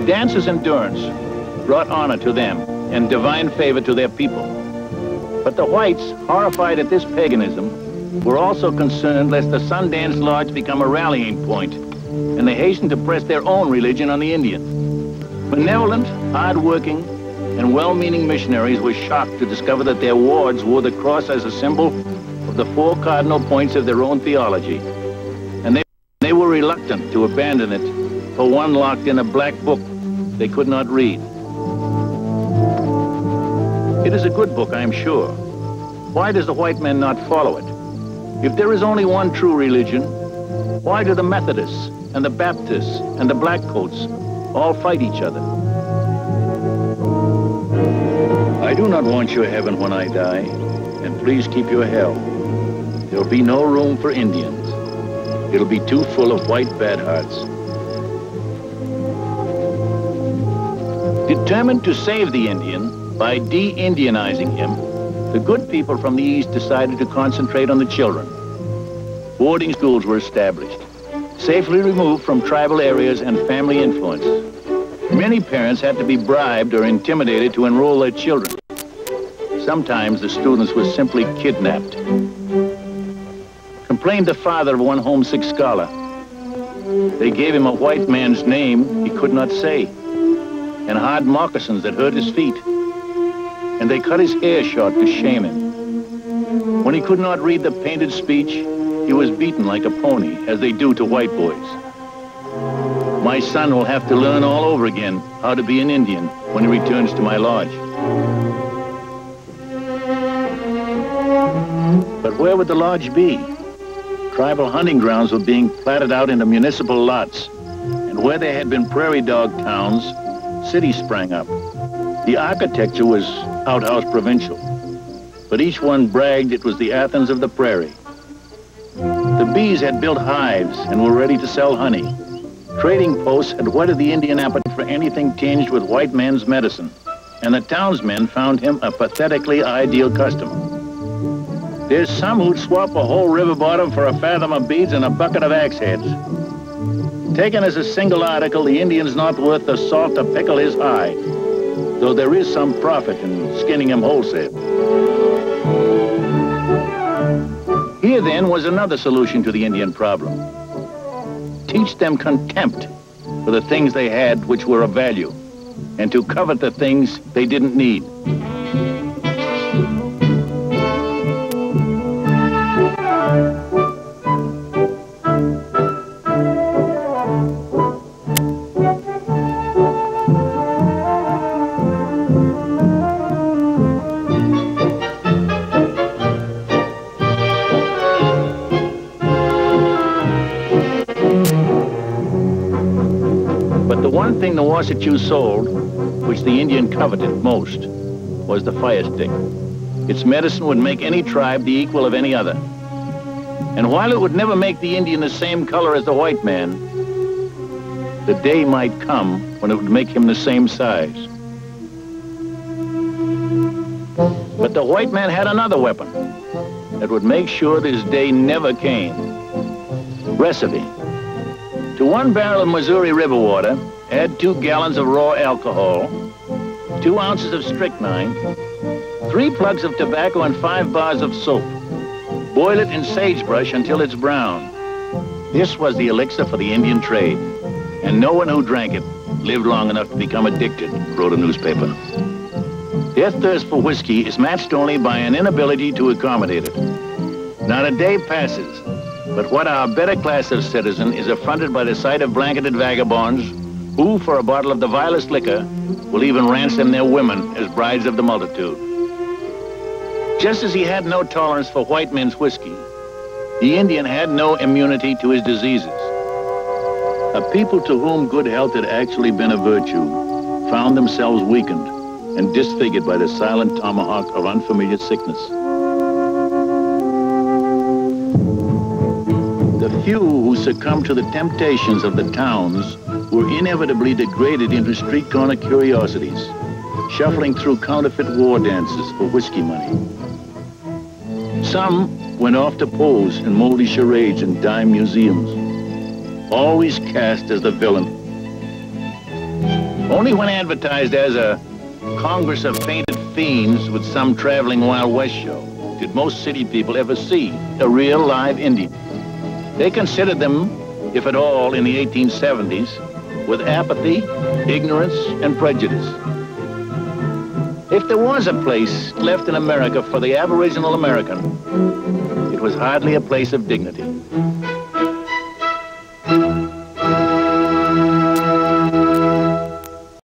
dance's endurance brought honor to them and divine favor to their people. But the whites, horrified at this paganism, were also concerned lest the Sundance Lodge become a rallying point, and they hastened to press their own religion on the Indian. Benevolent, hard-working, and well-meaning missionaries were shocked to discover that their wards wore the cross as a symbol of the 4 cardinal points of their own theology, and they were reluctant to abandon it for one locked in a black book they could not read. It is a good book, I am sure. Why does the white man not follow it? If there is only one true religion, why do the Methodists and the Baptists and the Blackcoats all fight each other? I do not want your heaven when I die, and please keep your hell. There'll be no room for Indians. It'll be too full of white bad hearts. Determined to save the Indian by de-Indianizing him, the good people from the East decided to concentrate on the children. Boarding schools were established, safely removed from tribal areas and family influence. Many parents had to be bribed or intimidated to enroll their children. Sometimes the students were simply kidnapped. Complained the father of one homesick scholar. They gave him a white man's name he could not say, and hard moccasins that hurt his feet. And they cut his hair short to shame him. When he could not read the painted speech, he was beaten like a pony, as they do to white boys. My son will have to learn all over again how to be an Indian when he returns to my lodge. But where would the lodge be? Tribal hunting grounds were being platted out into municipal lots, and where there had been prairie dog towns, cities sprang up. The architecture was outhouse provincial, but each one bragged it was the Athens of the prairie. The bees had built hives and were ready to sell honey. Trading posts had whetted the Indian appetite for anything tinged with white man's medicine, and the townsmen found him a pathetically ideal customer. There's some who'd swap a whole river bottom for a fathom of beads and a bucket of axe heads. Taken as a single article, the Indian's not worth the salt to pickle his hide, though there is some profit in skinning him wholesale. Here, then, was another solution to the Indian problem. Teach them contempt for the things they had which were of value, and to covet the things they didn't need. One thing the Wasatchew sold, which the Indian coveted most, was the fire stick. Its medicine would make any tribe the equal of any other. And while it would never make the Indian the same color as the white man, the day might come when it would make him the same size. But the white man had another weapon that would make sure this day never came. Recipe. To 1 barrel of Missouri River water, add 2 gallons of raw alcohol, 2 ounces of strychnine, 3 plugs of tobacco, and 5 bars of soap. Boil it in sagebrush until it's brown. This was the elixir for the Indian trade, and no one who drank it lived long enough to become addicted, wrote a newspaper. Their thirst for whiskey is matched only by an inability to accommodate it. Not a day passes but what our better class of citizen is affronted by the sight of blanketed vagabonds who, for a bottle of the vilest liquor, will even ransom their women as brides of the multitude. Just as he had no tolerance for white men's whiskey, the Indian had no immunity to his diseases. A people to whom good health had actually been a virtue found themselves weakened and disfigured by the silent tomahawk of unfamiliar sickness. The few who succumbed to the temptations of the towns were inevitably degraded into street corner curiosities, shuffling through counterfeit war dances for whiskey money. Some went off to pose in moldy charades in dime museums, always cast as the villain. Only when advertised as a Congress of Painted Fiends with some traveling Wild West show did most city people ever see a real live Indian. They considered them, if at all, in the 1870s, with apathy, ignorance, and prejudice. If there was a place left in America for the Aboriginal American, it was hardly a place of dignity.